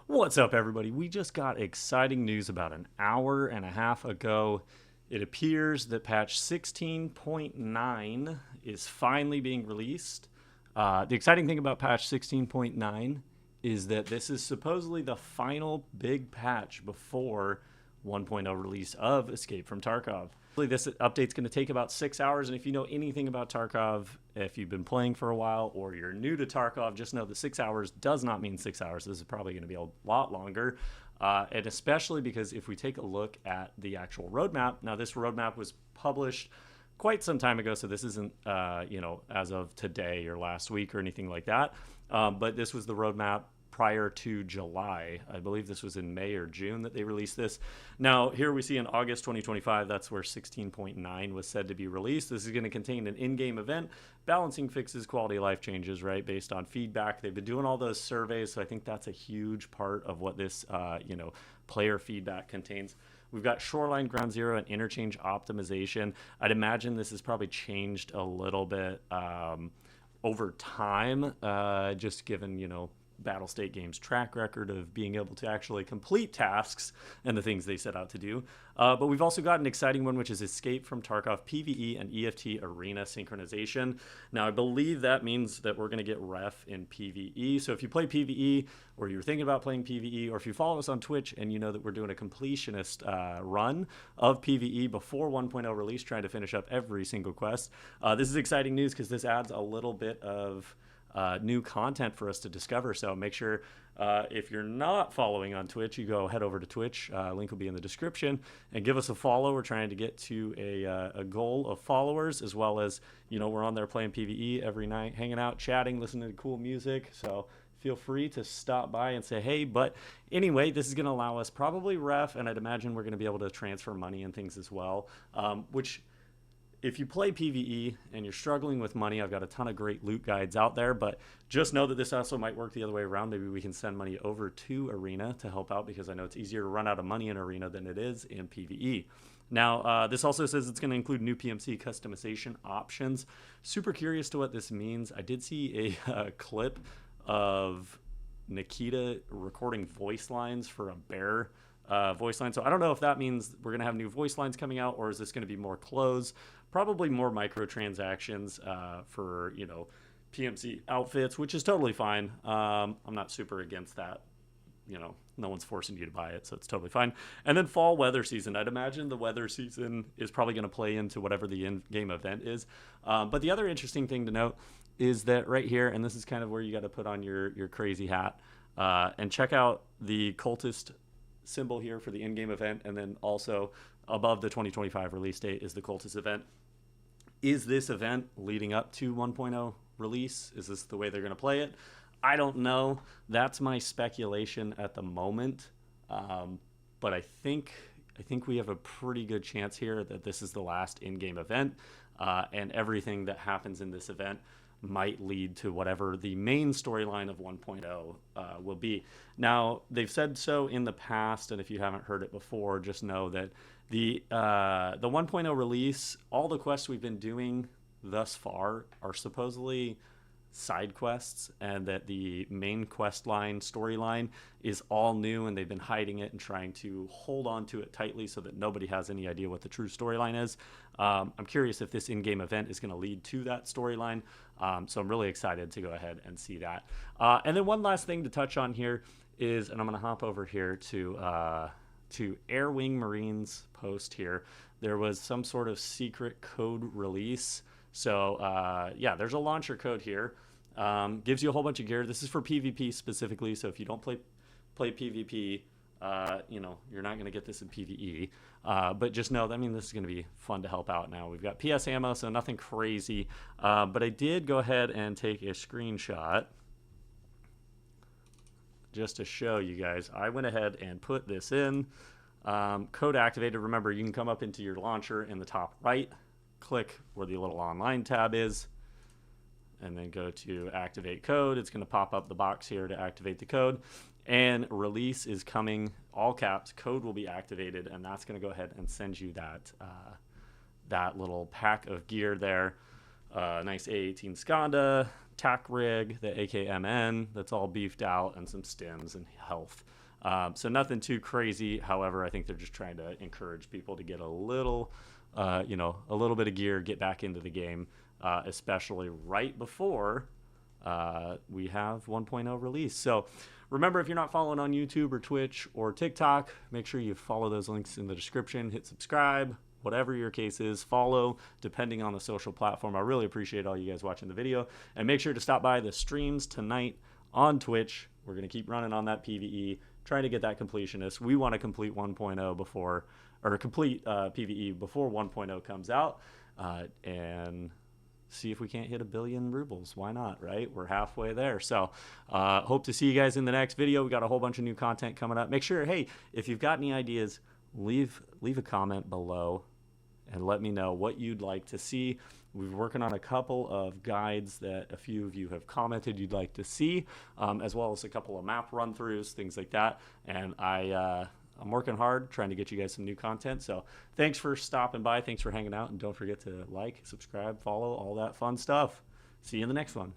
What's up, everybody? We just got exciting news about an hour and a half ago. It appears that patch 16.9 is finally being released. The exciting thing about patch 16.9 is that this is supposedly the final big patch before 1.0 release of Escape from Tarkov. This update's going to take about 6 hours, and if you know anything about Tarkov, if you've been playing for a while or you're new to Tarkov, just know that 6 hours does not mean 6 hours. This is probably going to be a lot longer, and especially because if we take a look at the actual roadmap, now this roadmap was published quite some time ago, so this isn't as of today or last week or anything like that, but this was the roadmap prior to July. I believe this was in May or June that they released this. Now, here we see in August 2025, that's where 16.9 was said to be released. This is going to contain an in-game event, balancing fixes, quality of life changes, right, based on feedback. They've been doing all those surveys, so I think that's a huge part of what this, player feedback contains. We've got Shoreline, Ground Zero, and interchange optimization. I'd imagine this has probably changed a little bit over time, just given, Battle State Games' track record of being able to actually complete tasks and the things they set out to do. But we've also got an exciting one, which is Escape from Tarkov PvE and EFT Arena synchronization. Now, I believe that means that we're going to get ref in PvE. So if you play PvE, or you're thinking about playing PvE, or if you follow us on Twitch and you know that we're doing a completionist run of PvE before 1.0 release, trying to finish up every single quest, this is exciting news because this adds a little bit of new content for us to discover. So make sure if you're not following on Twitch, you go head over to Twitch. Link will be in the description, and give us a follow. We're trying to get to a goal of followers, as well as, we're on there playing PvE every night, hanging out, chatting, listening to cool music. So feel free to stop by and say hey. But anyway, this is going to allow us probably ref, and I'd imagine we're going to be able to transfer money and things as well, which, if you play PvE and you're struggling with money, I've got a ton of great loot guides out there, but just know that this also might work the other way around. Maybe we can send money over to Arena to help out, because I know it's easier to run out of money in Arena than it is in PvE. Now, this also says it's going to include new PMC customization options. Super curious to what this means. I did see a clip of Nikita recording voice lines for a bear voice line. So I don't know if that means we're going to have new voice lines coming out, or is this going to be more close? Probably more microtransactions for, PMC outfits, which is totally fine. I'm not super against that. No one's forcing you to buy it, so it's totally fine. And then fall weather season. I'd imagine the weather season is probably going to play into whatever the in-game event is. But the other interesting thing to note is that right here, and this is kind of where you got to put on your crazy hat, and check out the cultist symbol here for the in-game event, and then also above the 2025 release date is the cultist event. Is this event leading up to 1.0 release? Is this the way they're going to play it? I don't know. That's my speculation at the moment. But I think we have a pretty good chance here that this is the last in-game event, and everything that happens in this event might lead to whatever the main storyline of 1.0 will be. Now, they've said so in the past, and if you haven't heard it before, just know that the 1.0 release, all the quests we've been doing thus far are supposedly side quests, and that the main quest line, storyline, is all new, and they've been hiding it and trying to hold on to it tightly so that nobody has any idea what the true storyline is. I'm curious if this in-game event is going to lead to that storyline, so I'm really excited to go ahead and see that. And then one last thing to touch on here is, and I'm going to hop over here to Air Wing Marine's post here. There was some sort of secret code release. So yeah, there's a launcher code here. Gives you a whole bunch of gear. This is for PvP specifically, so if you don't play PvP, you're not going to get this in PvE. But just know that, this is going to be fun to help out now. We've got PS ammo, so nothing crazy. But I did go ahead and take a screenshot just to show you guys. I went ahead and put this in. Code activated. Remember, you can come up into your launcher in the top right, click where the little online tab is, and then go to activate code. It's going to pop up the box here to activate the code, and release is coming, all caps. Code will be activated, and that's going to go ahead and send you that little pack of gear there. Nice A18 Skanda, tack rig, the AKMN that's all beefed out, and some stims and health. So nothing too crazy. However, I think they're just trying to encourage people to get a little, a little bit of gear, get back into the game, especially right before we have 1.0 release. So remember, if you're not following on YouTube or Twitch or TikTok, make sure you follow those links in the description. Hit subscribe, whatever your case is. Follow, depending on the social platform. I really appreciate all you guys watching the video. And make sure to stop by the streams tonight on Twitch. We're going to keep running on that PvE, trying to get that completionist. We want to complete 1.0 before, or complete PvE before 1.0 comes out. And see if we can't hit 1 billion rubles. Why not, right? We're halfway there. So hope to see you guys in the next video. We got a whole bunch of new content coming up. Make sure, hey, if you've got any ideas, leave a comment below and let me know what you'd like to see. We're working on a couple of guides that a few of you have commented you'd like to see, as well as a couple of map run-throughs, things like that. And I'm working hard trying to get you guys some new content. So thanks for stopping by. Thanks for hanging out. And don't forget to like, subscribe, follow, all that fun stuff. See you in the next one.